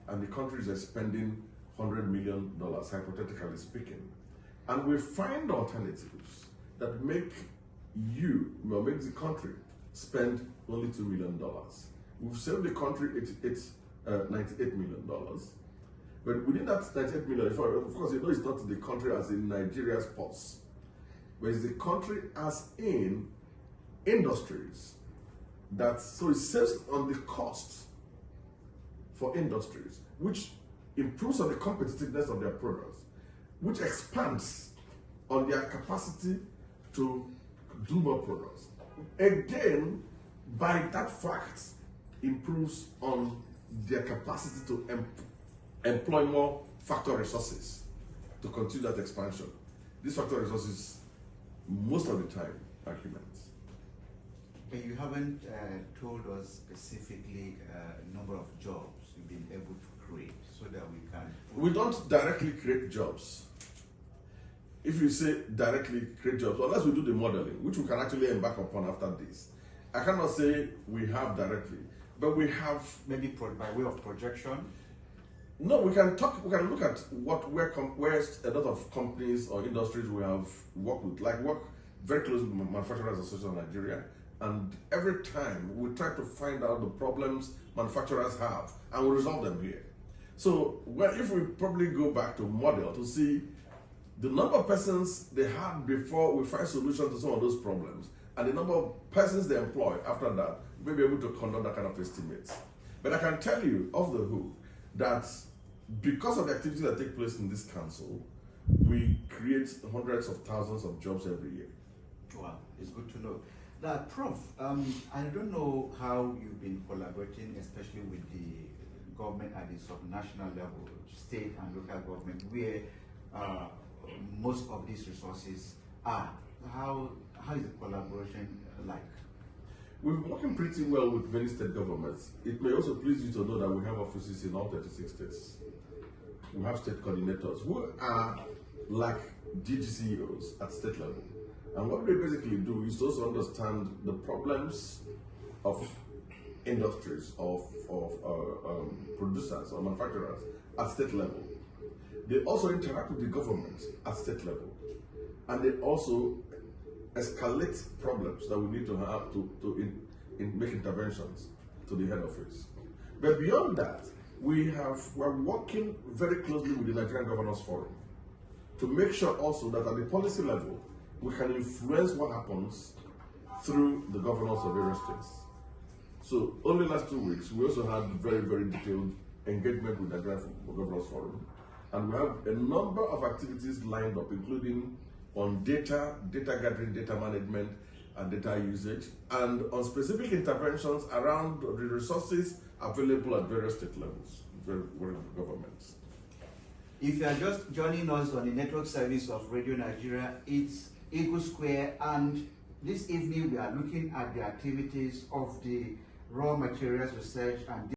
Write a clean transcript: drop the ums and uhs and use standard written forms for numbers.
and the country is spending $100 million, hypothetically speaking, and we find alternatives that make the country spend only $2 million. We've saved the country $98 million. But within that $98 million, of course, you know it's not the country as in Nigeria's pulse, but it's the country as in industries. So it saves on the costs for industries, which improves on the competitiveness of their products, which expands on their capacity to do more products. Again, by that fact, improves on their capacity to employ more factor resources to continue that expansion. These factor resources, most of the time, are humans. But you haven't told us specifically number of jobs you've been able to create so that we can... We don't directly create jobs. If you say directly create jobs, unless we do the modeling, which we can actually embark upon after this, I cannot say we have directly, but we have... Maybe by way of projection? No, we can look at where a lot of companies or industries we have worked with, work very closely with Manufacturers Association of Nigeria, and every time we try to find out the problems manufacturers have, and we resolve them here. So if we probably go back to model to see the number of persons they had before we find solutions to some of those problems, and the number of persons they employ after that, we'll be able to conduct that kind of estimates. But I can tell you, off the hook, that because of the activities that take place in this council, we create hundreds of thousands of jobs every year. Wow, it's good to know. Now, Prof, I don't know how you've been collaborating, especially with the government at the subnational level, state and local government, where most of these resources are. How is the collaboration like? We're working pretty well with many state governments. It may also please you to know that we have offices in all 36 states. We have state coordinators who are like DGCEOs at state level. And what they basically do is to also understand the problems of industries, of producers or manufacturers at state level. They also interact with the government at state level. And they also escalate problems that we need to have to make interventions to the head office. But beyond that, we're working very closely with the Nigerian Governors Forum to make sure also that at the policy level, we can influence what happens through the governors of various states. So only last 2 weeks, we also had very, very detailed engagement with the Nigerian Governors Forum. And we have a number of activities lined up, including on data gathering, data management, and data usage, and on specific interventions around the resources available at various state levels, various governments. If you are just joining us on the network service of Radio Nigeria, it's Eagle Square, and this evening we are looking at the activities of the Raw Materials Research and